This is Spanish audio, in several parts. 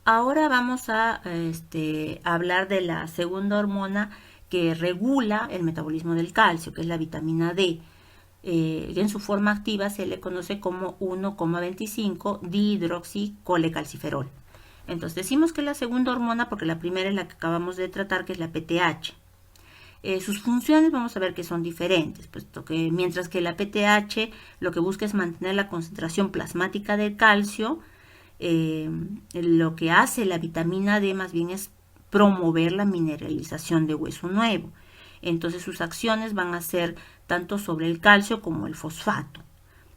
Ahora vamos a hablar de la segunda hormona que regula el metabolismo del calcio, que es la vitamina D. En su forma activa se le conoce como 1,25 dihidroxicolecalciferol. Entonces decimos que es la segunda hormona porque la primera es la que acabamos de tratar, que es la PTH. Sus funciones vamos a ver que son diferentes, puesto que mientras que la PTH lo que busca es mantener la concentración plasmática del calcio, lo que hace la vitamina D más bien es promover la mineralización de hueso nuevo. Entonces sus acciones van a ser tanto sobre el calcio como el fosfato,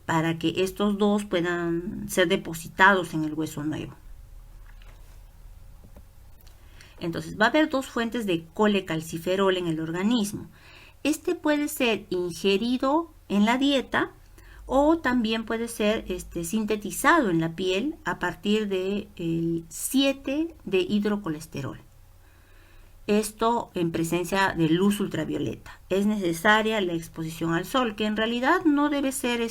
para que estos dos puedan ser depositados en el hueso nuevo. Entonces va a haber dos fuentes de colecalciferol en el organismo. Este puede ser ingerido en la dieta o también puede ser sintetizado en la piel a partir del 7 de hidrocolesterol. Esto en presencia de luz ultravioleta. Es necesaria la exposición al sol, que en realidad no debe ser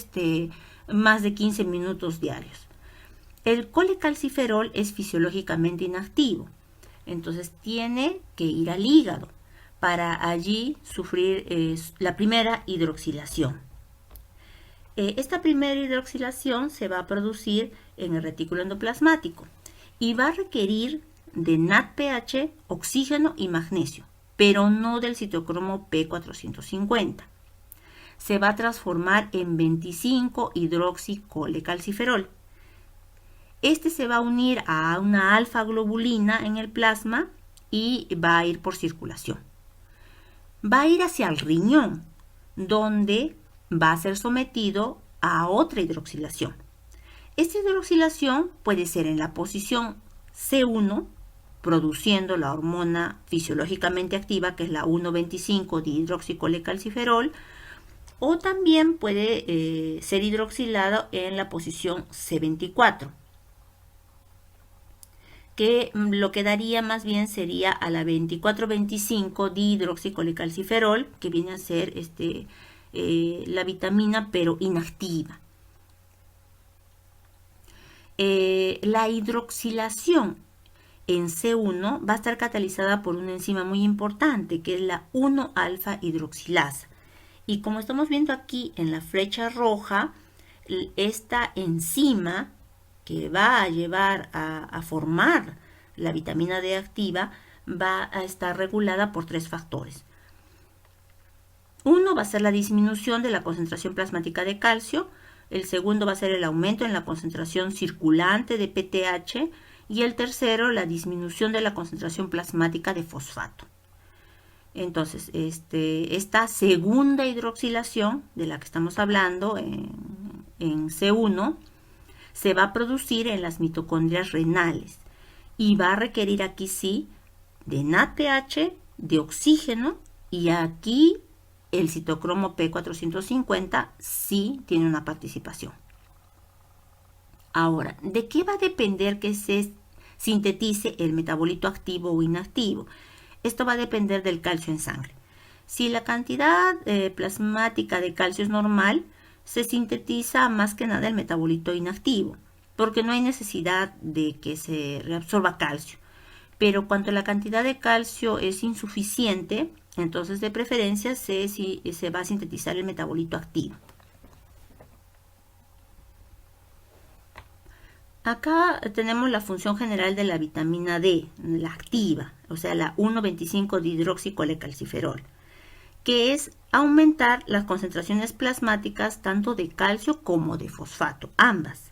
más de 15 minutos diarios. El colecalciferol es fisiológicamente inactivo, entonces tiene que ir al hígado para allí sufrir la primera hidroxilación. Esta primera hidroxilación se va a producir en el retículo endoplasmático y va a requerir de NADPH, oxígeno y magnesio, pero no del citocromo P450. Se va a transformar en 25-hidroxicolecalciferol. Este se va a unir a una alfa-globulina en el plasma y va a ir por circulación. Va a ir hacia el riñón, donde va a ser sometido a otra hidroxilación. Esta hidroxilación puede ser en la posición C1, produciendo la hormona fisiológicamente activa, que es la 1,25 dihidroxicolecalciferol, o también puede ser hidroxilado en la posición C24, que lo que daría más bien sería a la 24,25 dihidroxicolecalciferol, que viene a ser la vitamina pero inactiva. La hidroxilación en C1 va a estar catalizada por una enzima muy importante, que es la 1-alfa hidroxilasa. Y como estamos viendo aquí en la flecha roja, esta enzima que va a llevar a formar la vitamina D activa va a estar regulada por tres factores. Uno va a ser la disminución de la concentración plasmática de calcio, el segundo va a ser el aumento en la concentración circulante de PTH y el tercero la disminución de la concentración plasmática de fosfato. Entonces, esta segunda hidroxilación de la que estamos hablando en C1 se va a producir en las mitocondrias renales y va a requerir aquí sí de NADPH, de oxígeno, y aquí el citocromo P450 sí tiene una participación. Ahora, ¿de qué va a depender que se sintetice el metabolito activo o inactivo? Esto va a depender del calcio en sangre. Si la cantidad plasmática de calcio es normal, se sintetiza más que nada el metabolito inactivo, porque no hay necesidad de que se reabsorba calcio. Pero cuando la cantidad de calcio es insuficiente, entonces de preferencia se va a sintetizar el metabolito activo. Acá tenemos la función general de la vitamina D, la activa, o sea, la 1,25 dihidroxicolecalciferol, que es aumentar las concentraciones plasmáticas tanto de calcio como de fosfato, ambas.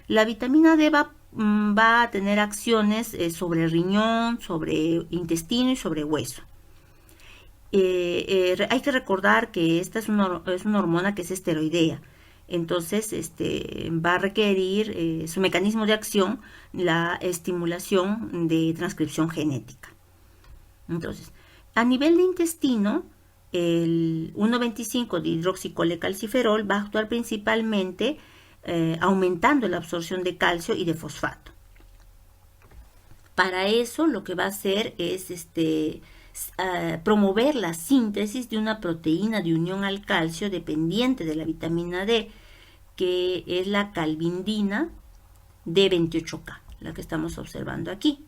La vitamina D va a tener acciones sobre riñón, sobre intestino y sobre hueso. Hay que recordar que esta es una hormona que es esteroidea. Entonces, va a requerir su mecanismo de acción, la estimulación de transcripción genética. Entonces, a nivel de intestino, el 1,25 dihidroxicolecalciferol va a actuar principalmente aumentando la absorción de calcio y de fosfato. Para eso, lo que va a hacer es promover la síntesis de una proteína de unión al calcio dependiente de la vitamina D, que es la calvindina D28K. la que estamos observando aquí.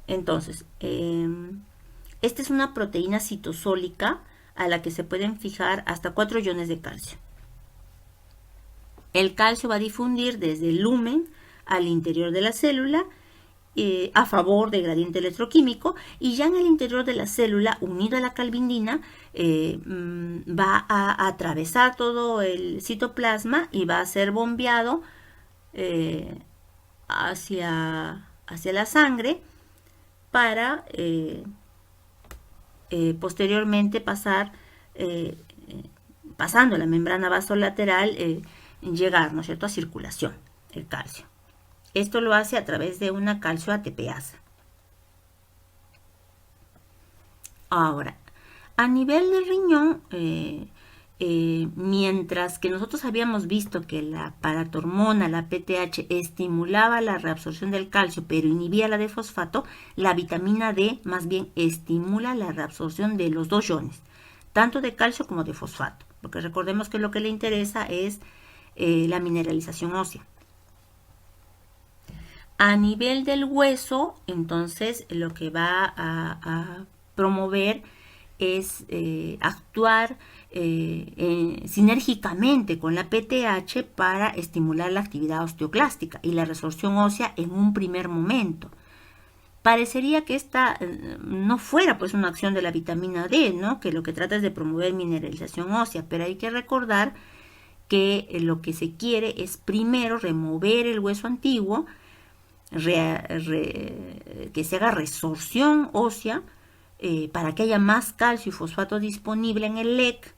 Entonces, esta es una proteína citosólica a la que se pueden fijar hasta 4 iones de calcio. El calcio va a difundir desde el lumen al interior de la célula a favor del gradiente electroquímico, y ya en el interior de la célula, unido a la calvinina, va a atravesar todo el citoplasma y va a ser bombeado hacia la sangre para posteriormente pasando la membrana vasolateral, llegar, ¿no es cierto?, a circulación, el calcio. Esto lo hace a través de una calcio-ATPasa. Ahora, a nivel del riñón, mientras que nosotros habíamos visto que la paratormona, la PTH, estimulaba la reabsorción del calcio, pero inhibía la de fosfato, la vitamina D más bien estimula la reabsorción de los 2 iones, tanto de calcio como de fosfato, porque recordemos que lo que le interesa es la mineralización ósea. A nivel del hueso, entonces, lo que va a promover es actuar sinérgicamente con la PTH para estimular la actividad osteoclástica y la resorción ósea en un primer momento. Parecería que esta no fuera pues una acción de la vitamina D, ¿no?, que lo que trata es de promover mineralización ósea, pero hay que recordar que lo que se quiere es primero remover el hueso antiguo, que se haga resorción ósea para que haya más calcio y fosfato disponible en el LEC,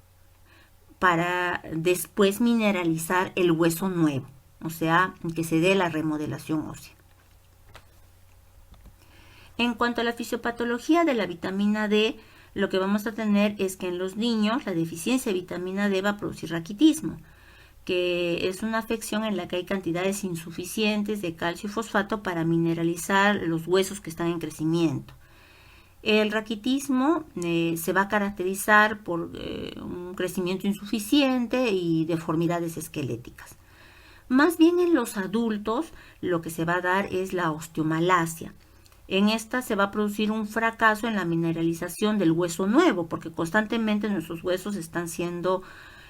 para después mineralizar el hueso nuevo, o sea, que se dé la remodelación ósea. En cuanto a la fisiopatología de la vitamina D, lo que vamos a tener es que en los niños la deficiencia de vitamina D va a producir raquitismo, que es una afección en la que hay cantidades insuficientes de calcio y fosfato para mineralizar los huesos que están en crecimiento. El raquitismo se va a caracterizar por un crecimiento insuficiente y deformidades esqueléticas. Más bien en los adultos lo que se va a dar es la osteomalacia. En esta se va a producir un fracaso en la mineralización del hueso nuevo, porque constantemente nuestros huesos están siendo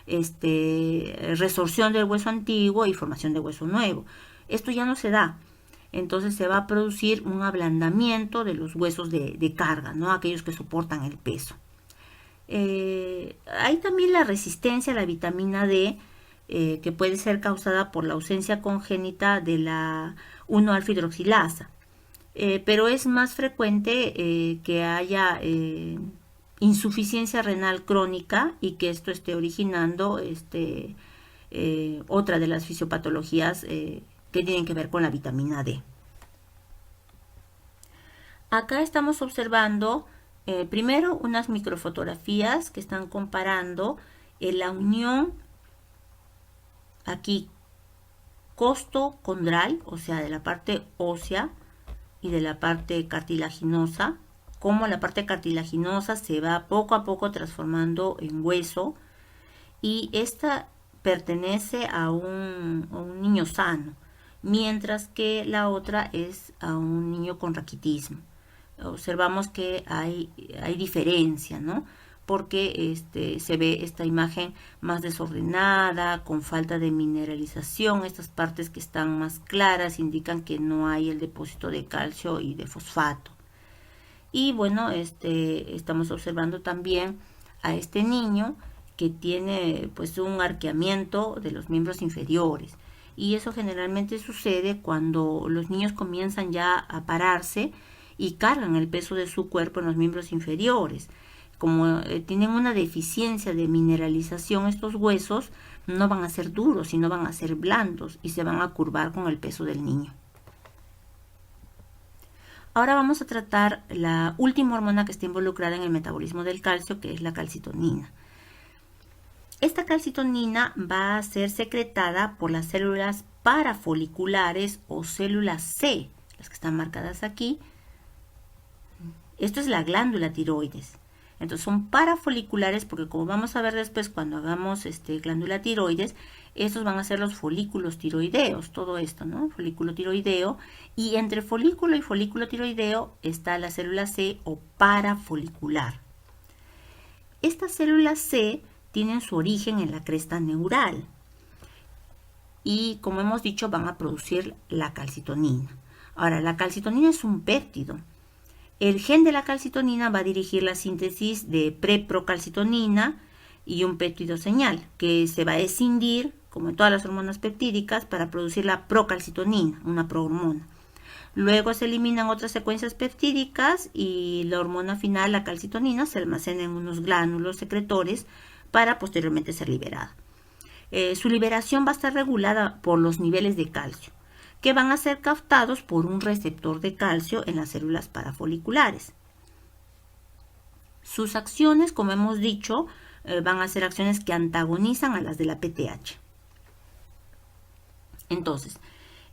resorción del hueso antiguo y formación de hueso nuevo. Esto ya no se da. Entonces se va a producir un ablandamiento de los huesos de carga, ¿no?, aquellos que soportan el peso. Hay también la resistencia a la vitamina D, que puede ser causada por la ausencia congénita de la 1-alfa-hidroxilasa, pero es más frecuente que haya insuficiencia renal crónica y que esto esté originando otra de las fisiopatologías que tienen que ver con la vitamina D. Acá estamos observando primero unas microfotografías que están comparando la unión aquí costocondral, o sea, de la parte ósea y de la parte cartilaginosa, cómo la parte cartilaginosa se va poco a poco transformando en hueso, y esta pertenece a un niño sano, mientras que la otra es a un niño con raquitismo. Observamos que hay diferencia, ¿no?, porque se ve esta imagen más desordenada, con falta de mineralización. Estas partes que están más claras indican que no hay el depósito de calcio y de fosfato. Y bueno, estamos observando también a este niño que tiene pues un arqueamiento de los miembros inferiores, y eso generalmente sucede cuando los niños comienzan ya a pararse y cargan el peso de su cuerpo en los miembros inferiores. Como tienen una deficiencia de mineralización, estos huesos no van a ser duros, sino van a ser blandos y se van a curvar con el peso del niño. Ahora vamos a tratar la última hormona que está involucrada en el metabolismo del calcio, que es la calcitonina. Esta calcitonina va a ser secretada por las células parafoliculares o células C, las que están marcadas aquí. Esto es la glándula tiroides. Entonces son parafoliculares porque, como vamos a ver después cuando hagamos glándula tiroides, Estos van a ser los folículos tiroideos, todo esto, ¿no? Folículo tiroideo. Y entre folículo y folículo tiroideo está la célula C o parafolicular. Estas células C tienen su origen en la cresta neural. Y como hemos dicho, van a producir la calcitonina. Ahora, la calcitonina es un péptido. El gen de la calcitonina va a dirigir la síntesis de preprocalcitonina y un péptido señal, que se va a escindir, como en todas las hormonas peptídicas, para producir la procalcitonina, una prohormona. Luego se eliminan otras secuencias peptídicas y la hormona final, la calcitonina, se almacena en unos glánulos secretores para posteriormente ser liberada. Su liberación va a estar regulada por los niveles de calcio, que van a ser captados por un receptor de calcio en las células parafoliculares. Sus acciones, como hemos dicho, van a ser acciones que antagonizan a las de la PTH. Entonces,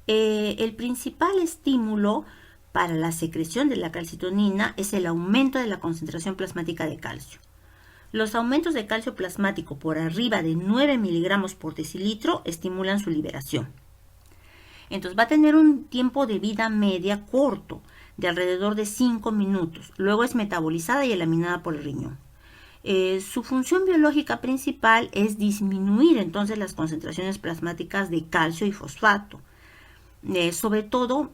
el principal estímulo para la secreción de la calcitonina es el aumento de la concentración plasmática de calcio. Los aumentos de calcio plasmático por arriba de 9 miligramos por decilitro estimulan su liberación. Entonces va a tener un tiempo de vida media corto, de alrededor de 5 minutos. Luego es metabolizada y eliminada por el riñón. Su función biológica principal es disminuir entonces las concentraciones plasmáticas de calcio y fosfato, sobre todo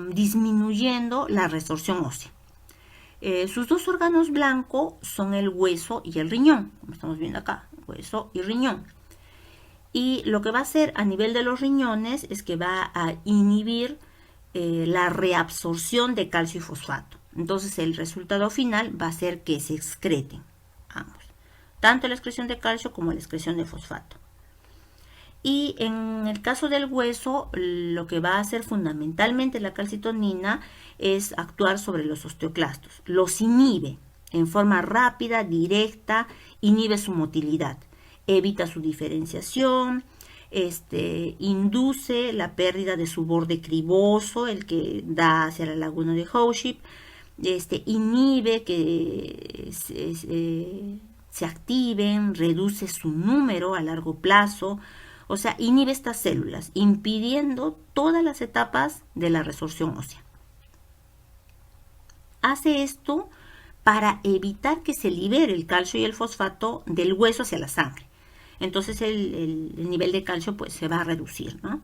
disminuyendo la resorción ósea. Sus dos órganos blancos son el hueso y el riñón, como estamos viendo acá, hueso y riñón. Y lo que va a hacer a nivel de los riñones es que va a inhibir la reabsorción de calcio y fosfato. Entonces el resultado final va a ser que se excreten ambos, tanto la excreción de calcio como la excreción de fosfato. Y en el caso del hueso, lo que va a hacer fundamentalmente la calcitonina es actuar sobre los osteoclastos. Los inhibe en forma rápida, directa, inhibe su motilidad, evita su diferenciación, induce la pérdida de su borde criboso, el que da hacia la laguna de Howship, inhibe que se activen, reduce su número a largo plazo, o sea, inhibe estas células, impidiendo todas las etapas de la resorción ósea. Hace esto para evitar que se libere el calcio y el fosfato del hueso hacia la sangre. Entonces el nivel de calcio pues se va a reducir, ¿no?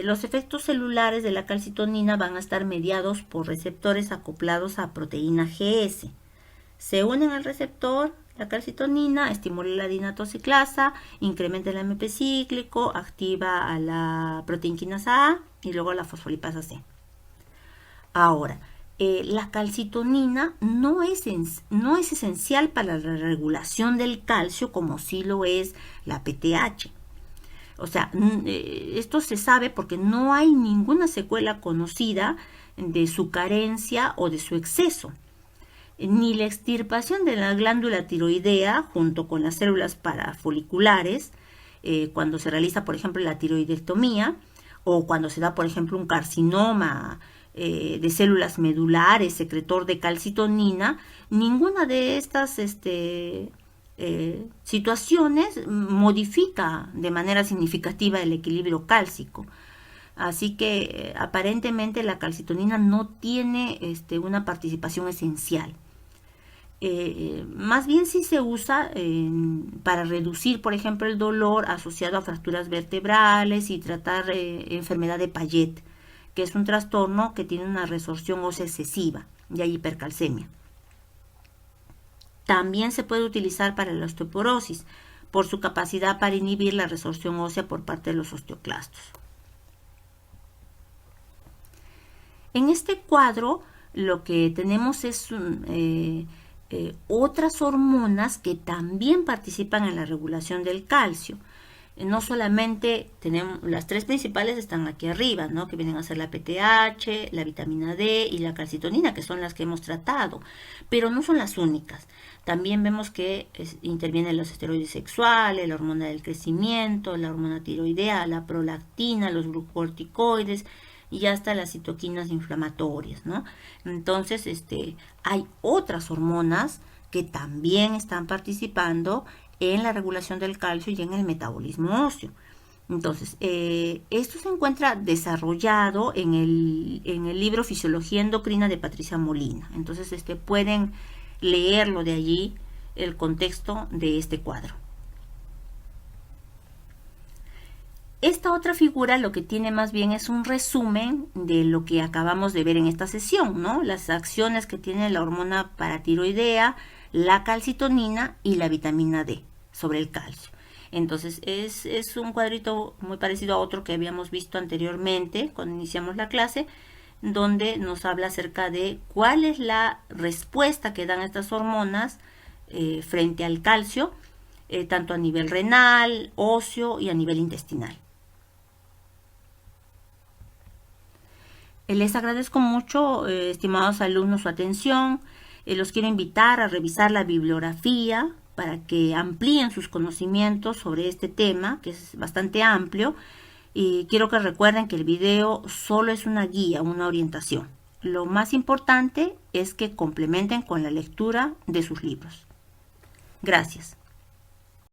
Los efectos celulares de la calcitonina van a estar mediados por receptores acoplados a proteína GS. Se unen al receptor, la calcitonina, estimula la dinatociclasa, incrementa el AMP cíclico, activa a la proteinquinasa A y luego la fosfolipasa C. Ahora, la calcitonina no es esencial para la regulación del calcio como sí lo es la PTH. O sea, esto se sabe porque no hay ninguna secuela conocida de su carencia o de su exceso. Ni la extirpación de la glándula tiroidea junto con las células parafoliculares, cuando se realiza, por ejemplo, la tiroidectomía, o cuando se da, por ejemplo, un carcinoma de células medulares, secretor de calcitonina, ninguna de estas situaciones modifica de manera significativa el equilibrio cálcico. Así que aparentemente la calcitonina no tiene una participación esencial. Más bien sí se usa para reducir, por ejemplo, el dolor asociado a fracturas vertebrales y tratar enfermedad de Payet, que es un trastorno que tiene una resorción ósea excesiva y hay hipercalcemia. También se puede utilizar para la osteoporosis, por su capacidad para inhibir la resorción ósea por parte de los osteoclastos. En este cuadro lo que tenemos es otras hormonas que también participan en la regulación del calcio. No solamente tenemos, las tres principales están aquí arriba, ¿no? Que vienen a ser la PTH, la vitamina D y la calcitonina, que son las que hemos tratado, pero no son las únicas. También vemos que intervienen los esteroides sexuales, la hormona del crecimiento, la hormona tiroidea, la prolactina, los glucocorticoides y hasta las citoquinas inflamatorias, ¿no? Entonces, hay otras hormonas que también están participando en la regulación del calcio y en el metabolismo óseo. Entonces, esto se encuentra desarrollado en el libro Fisiología Endocrina de Patricia Molina. Entonces, pueden leerlo de allí, el contexto de este cuadro. Esta otra figura lo que tiene más bien es un resumen de lo que acabamos de ver en esta sesión, ¿no? Las acciones que tiene la hormona paratiroidea, la calcitonina y la vitamina D sobre el calcio. Entonces es un cuadrito muy parecido a otro que habíamos visto anteriormente cuando iniciamos la clase, donde nos habla acerca de cuál es la respuesta que dan estas hormonas frente al calcio, tanto a nivel renal, óseo y a nivel intestinal. Les agradezco mucho, estimados alumnos, su atención. Los quiero invitar a revisar la bibliografía para que amplíen sus conocimientos sobre este tema, que es bastante amplio. Y quiero que recuerden que el video solo es una guía, una orientación. Lo más importante es que complementen con la lectura de sus libros. Gracias.